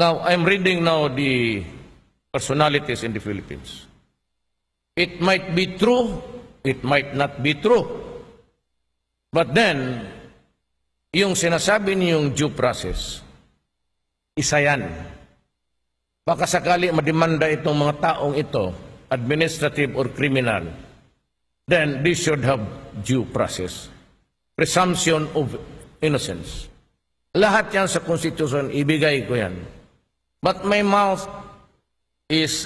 Now, I'm reading now the personalities in the Philippines. It might be true, it might not be true. But then, yung sinasabi niyong due process, isa yan. Baka sakali mademanda itong mga taong ito, administrative or criminal, then they should have due process. Presumption of innocence. Lahat yan sa Constitution, ibigay ko yan. But my mouth is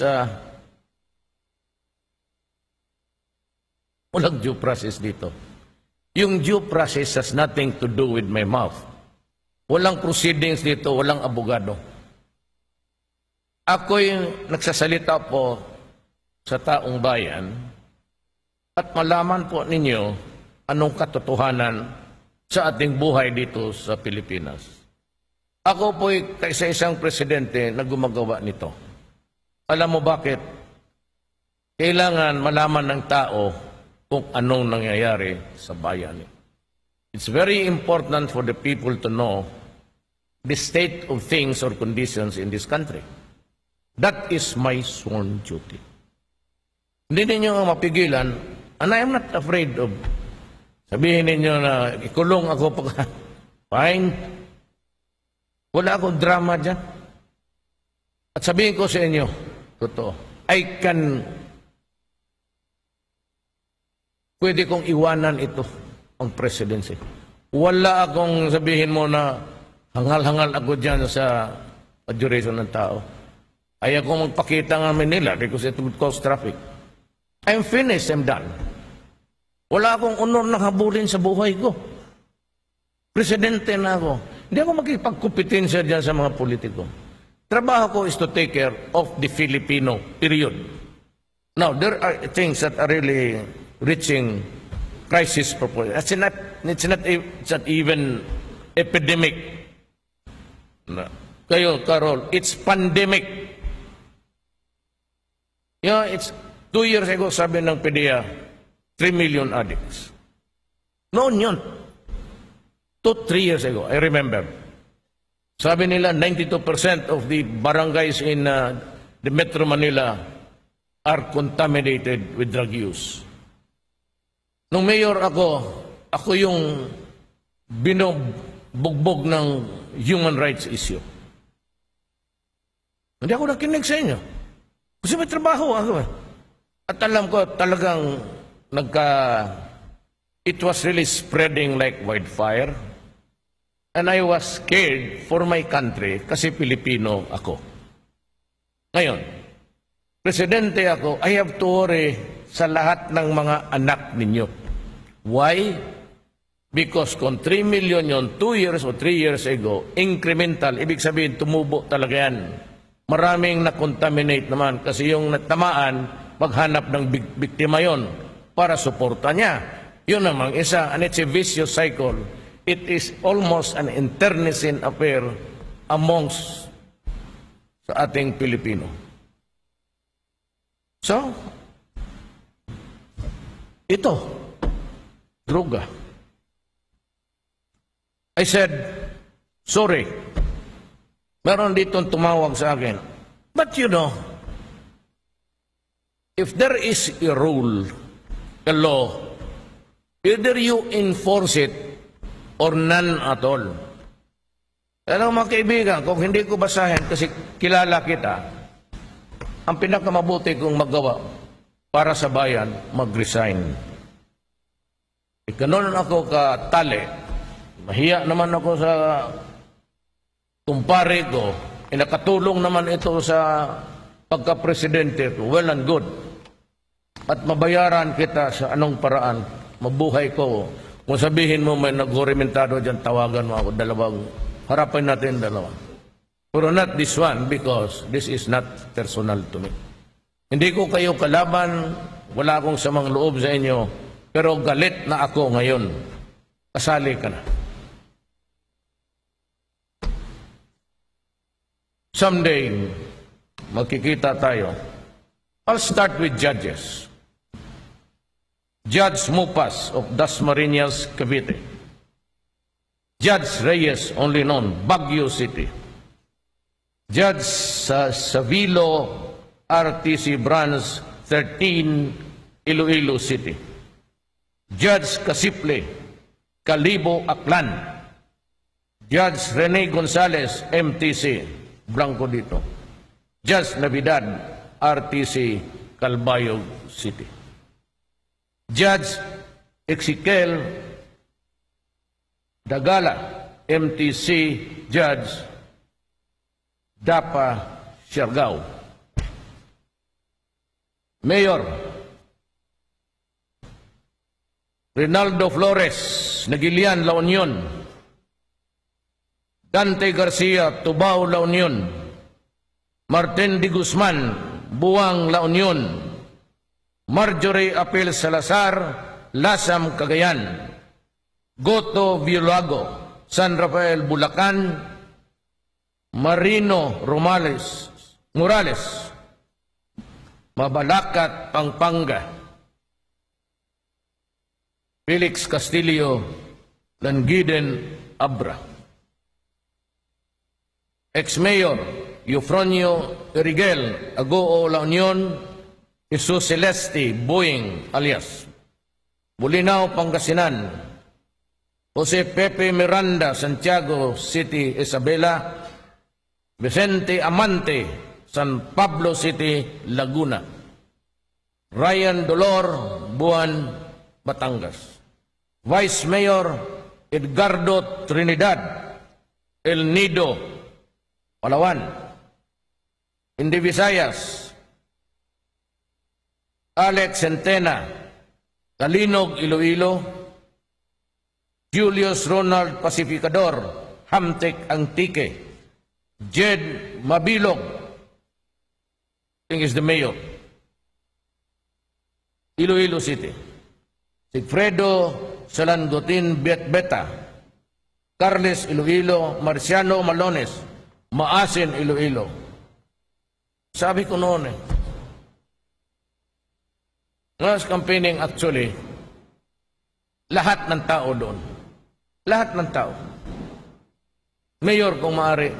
walang due process dito. Yung due process has nothing to do with my mouth. Walang proceedings dito, walang abogado. Ako'y nagsasalita po sa taong bayan at malaman po ninyo anong katotohanan sa ating buhay dito sa Pilipinas. Ako po'y kaisa isang presidente na gumagawa nito. Alam mo bakit? Kailangan malaman ng tao kung anong nangyayari sa bayan. It's very important for the people to know the state of things or conditions in this country. That is my sworn duty. Hindi ninyo mapigilan, and I am not afraid of sabihin ninyo na ikulong ako pag fine. Wala akong drama dyan. At sabihin ko sa inyo, totoo, pwede kong iwanan ito, ang presidency. Wala akong sabihin mo na hangal-hangal ako dyan sa duration ng tao. Ayaw kong magpakita ng Manila because it would cause traffic. I'm finished, I'm done. Wala akong honor na habulin sa buhay ko. Presidente na ako. Hindi ako makipagkompetensya dyan sa mga politiko. Trabaho ko is to take care of the Filipino, period. Now, there are things that are really reaching crisis proposal. It's not even epidemic. Kayo, Carol, it's pandemic. Yeah, it's 2 years ago, sabi ng PDEA, 3 million addicts. Noon yun. 2-3 years ago, I remember. Sabi nila, 92% of the barangays in the Metro Manila are contaminated with drug use. Nung mayor ako yung binubugbog ng human rights issue. Hindi ako nakinig sa inyo. Kasi may trabaho ako. At alam ko talagang it was really spreading like wildfire. And I was scared for my country kasi Pilipino ako. Ngayon, presidente ako, I have to worry sa lahat ng mga anak ninyo. Why? Because kung 3 million yon 2 years o 3 years ago, incremental, ibig sabihin tumubo talaga yan. Maraming na-contaminate naman kasi yung natamaan, maghanap ng biktima yon para suporta niya. Yun namang isa, and it's a vicious cycle. It is almost an internecine affair amongst sa ating Pilipino. So, ito, droga. I said, sorry. Meron ditong tumawag sa akin. But you know, if there is a rule, a law, either you enforce it or none at all. Kaya mga kaibigan, kung hindi ko basahin kasi kilala kita, ang pinakamabuti kong magawa para sa bayan, mag-resign. Ikanon ako katali. Mahiya naman ako sa kumpare ko. Nakatulong naman ito sa pagka-presidente ko. Well and good. At mabayaran kita sa anong paraan. Mabuhay ko. Kung sabihin mo may nag-orimentado dyan, tawagan mo ako. Harapin natin dalawa. Pero not this one because this is not personal to me. Hindi ko kayo kalaban. Wala akong samang loob sa inyo. Pero galit na ako ngayon. Kasali ka na. Someday, magkikita tayo. I'll start with judges. Judge Mupas of Dasmariñas, Cavite. Judge Reyes, only known, Baguio City. Judge sa Savilo RTC Branch 13, Iloilo City. Judge Casiple, Calibo, Aklan. Judge Rene Gonzales, MTC, Blanco dito. Judge Navidad, RTC, Calbayog City. Judge Ezekiel Dagala, MTC, Judge Dapa, Siargao. Mayor Rinaldo Flores, Nagilian, La Union. Dante Garcia, Tubao, La Union. Martin D. Guzman, Buwang, La Union. Marjorie Apel Salazar, Lasam, Cagayan. Goto Violago, San Rafael, Bulacan. Marino Morales, Mabalacat, Pampanga. Felix Castillo, Langiden, Abra. Ex-Mayor Eufronio Erigel, Agoo, La Union. Jesus Celeste Boying, alias Bulinaw, Pangasinan. Jose Pepe Miranda, Santiago City, Isabela. Vicente Amante, San Pablo City, Laguna. Ryan Dolor, Buwan, Batangas. Vice Mayor Edgardo Trinidad, El Nido, Palawan. Hindi Visayas, Alex Centena, Talinog, Iloilo. Julius Ronald Pacificador, Hamtek, Antique. Jed Mabilog, I think is the mayor, Iloilo City. Sigfredo Salangotin Beta, Carles, Iloilo. Marciano Malones, Maasin, Iloilo. Sabi ko noon Nas campaigning actually, lahat ng tao doon. Lahat ng tao. Mayor, kung maaari,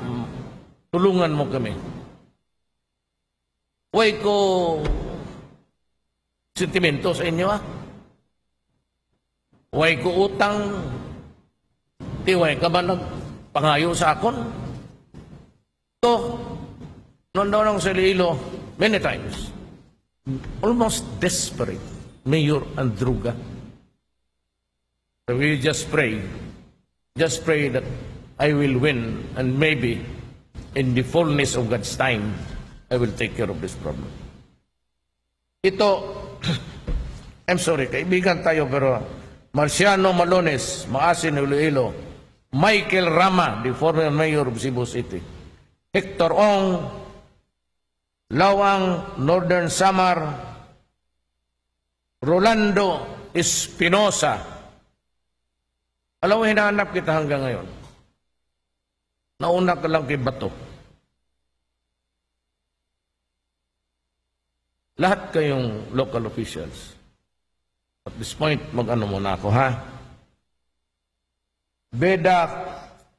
tulungan mo kami. Huwag ko sentimento sa inyo, Huwag ko utang. Huwag ka ba nagpangayo sa akon? So, noon daw ng Iloilo, many times, almost desperate, Mayor Andruga. So we just pray that I will win, and maybe in the fullness of God's time, I will take care of this problem. Ito, I'm sorry, kaibigan tayo, pero Marciano Malones, Maasin, Iloilo. Michael Rama, the former mayor of Cebu City. Hector Ong, Lawang, Northern Samar. Rolando Espinosa. Alam mo, hinahanap kita hanggang ngayon. Nauna ka lang kay Bato. Lahat kayong local officials. At this point, mag-ano muna ako, Beda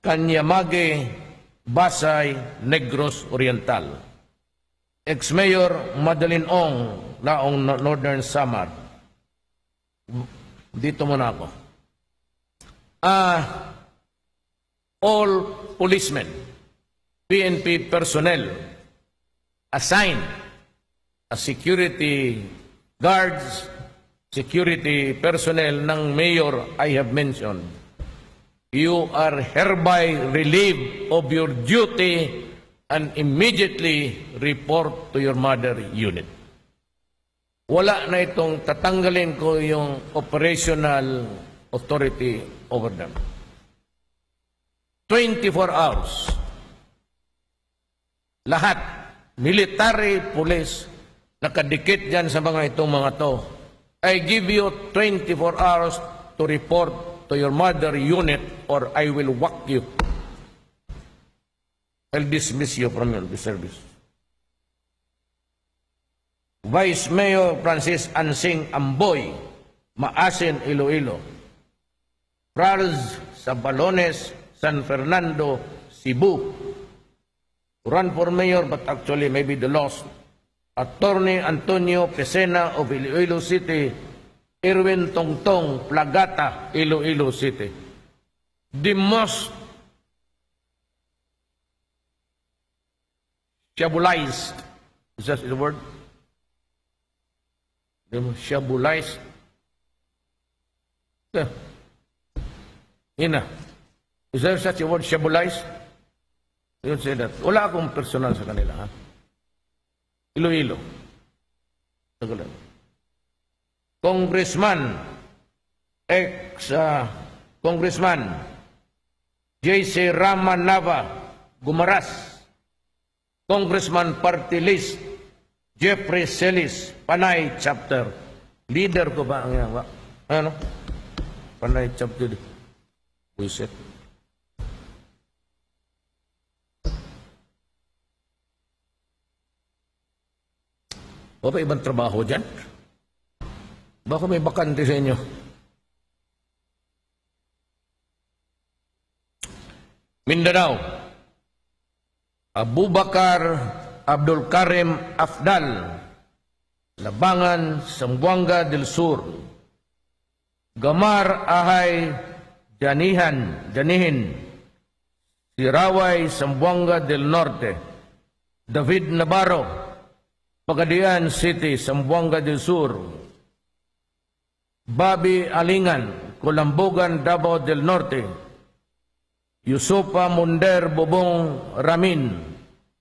Kanyamage, Basay, Negros Oriental. Ex-Mayor Madeline Ong, Laong, Northern Samar. Dito muna ako. All policemen, PNP personnel assigned as security guards, security personnel ng mayor I have mentioned, you are hereby relieved of your duty and immediately report to your mother unit. Wala na itong tatanggalin ko yung operational authority over them. 24 hours. Lahat, military, police, nakadikit dyan sa mga itong mga to. I give you 24 hours to report to your mother unit or I will whack you. I'll dismiss you from the service. Vice Mayor Francis Ansing Amboy, Maasin, Iloilo. Charles Sabalones, San Fernando, Cebu. run for mayor, but actually maybe the lost. Attorney Antonio Pesena of Iloilo City, Erwin Tongtong Plagata, Iloilo City. The most shabulized, is that the word? The most shabulized. Ina. Is there such a word, shabulized? You don't say that. Wala akong personal sa kanila, ha? Iloilo. Congressman, ex-congressman, J.C. Ramanava Gumaras, Congressman Party List, Jeffrey Celis, Panay Chapter. Leader ko ba ang yan? Ano? Panay Chapter. Buisit. O ba ibang trabaho dyan? Baka may bakante sa inyo. Mindanao, Abubakar Abdul Karim Afdal, Labangan, Zamboanga del Sur, Gamar Ahay Janihin, Siraway, Zamboanga del Norte, David Navarro, Pagadian City, Zamboanga del Sur, Bobby Alingan, Colambogan, Davao del Norte, Yusupa Munder Bobong Ramin,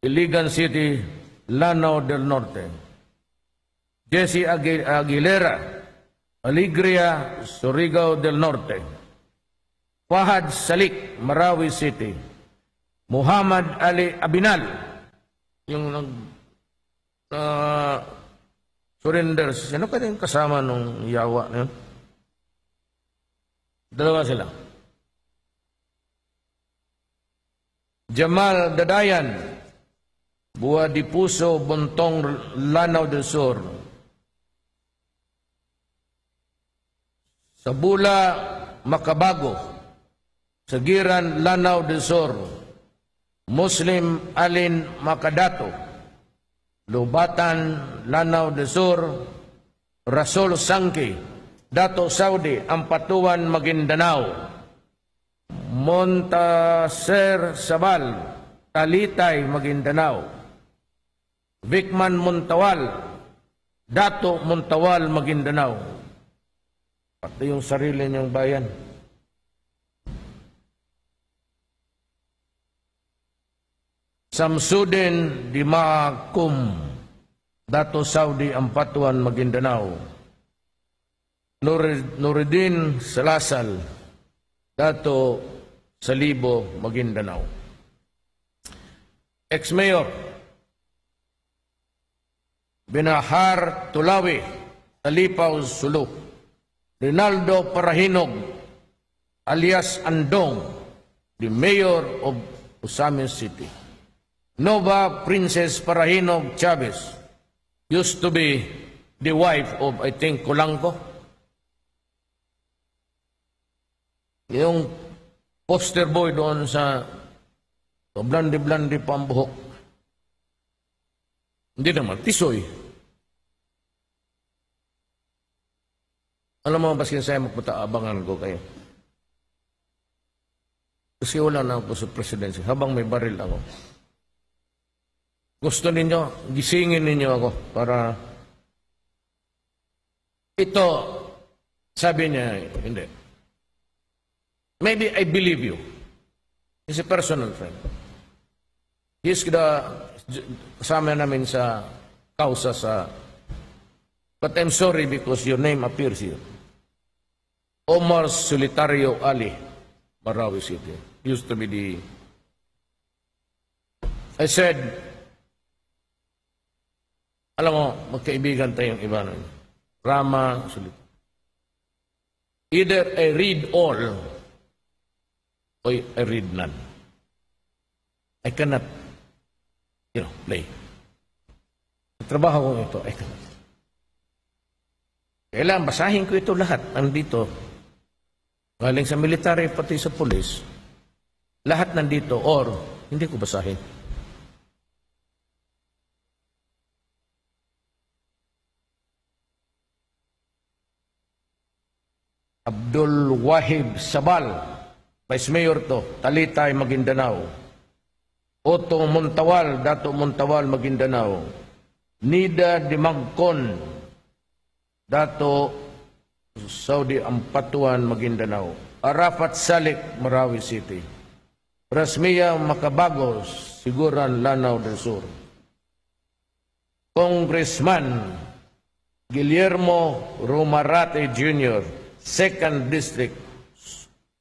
Iligan City, Lanao del Norte, Jesse Aguilera, Alegria, Surigao del Norte, Fahad Salik, Marawi City, Muhammad Ali Abinal, yung surrender. Sino ka din kasama nung yawa na yun? Dalawa sila. Jamal Dadayan, Buwa di Puso, Bontong, Lanao del Sur. Sabula, Makabago, Sagiran, Lanao del Sur. Muslim Alin Makadato, Lubatan, Lanao del Sur. Rasol Sangki, Dato Saudi, Ampatuan, Maguindanao. Montaser Sabal, Talitay, Maguindanao. Vicman Montawal, Dato Montawal, Maguindanao. Pati yung sarili niyang bayan. Samsudin Dimakum, Dato Saudi, Ampatuan, Maguindanao. Nuruddin Salasal, Dato Salibo, Maguindanao. Ex-Mayor Binahar Tulawi, Talipaw, Sulu. Rinaldo Parahinog, alias Andong, the Mayor of Usamin City. Nova Princess Parahinog Chavez, used to be the wife of, I think, Colanco. Yung poster boy doon sa blandi-blandi pa ang buhok. Hindi naman, tisoy. Alam mo, baskin saya magpunta, abangan ko kayo. Kasi wala na ako sa presidency, habang may baril ako. Gusto ninyo, gisingin ninyo ako para ito, sabi niya, hindi. Maybe I believe you. He's a personal friend. He's kasama namin sa kausa sa, but I'm sorry because your name appears here. Omar Solitario Ali, Marawi City. Used to be the, I said, alam mo, magkaibigan tayong iba nun. Rama, Solitario. Either I read all, or I read none. I cannot, play. Ang trabaho ko ito, I cannot. Kailangan basahin ko ito lahat. Nandito. Galing sa military, pati sa police. Lahat nandito, or hindi ko basahin. Abdul Wahib Sabal, Vice Mayor to, Talitay, Maguindanao. Otto Montawal, Dato Montawal, Maguindanao. Nida Dimagcon, Dato Saudi Ampatuan, Maguindanao. Arafat Salik, Marawi City. Rasmia Macabagos, Siguran, Lanao del Sur. Congressman Guillermo Romarate Jr., 2nd District,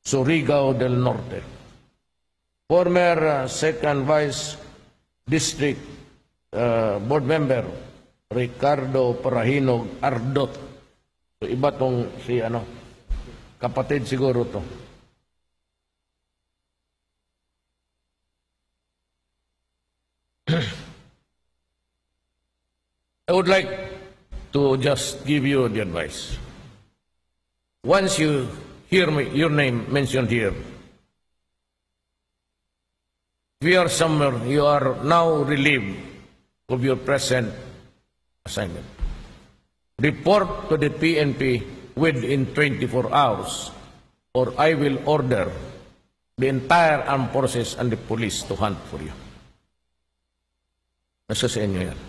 Surigao del Norte. Former 2nd Vice District Board Member Ricardo Parahinog Ardot. So, iba tong si kapatid siguro to. I would like to just give you the advice. Once you hear your name mentioned here, if you are somewhere, you are now relieved of your present assignment. Report to the PNP within 24 hours, or I will order the entire armed forces and the police to hunt for you. Nasa sa inyo yan.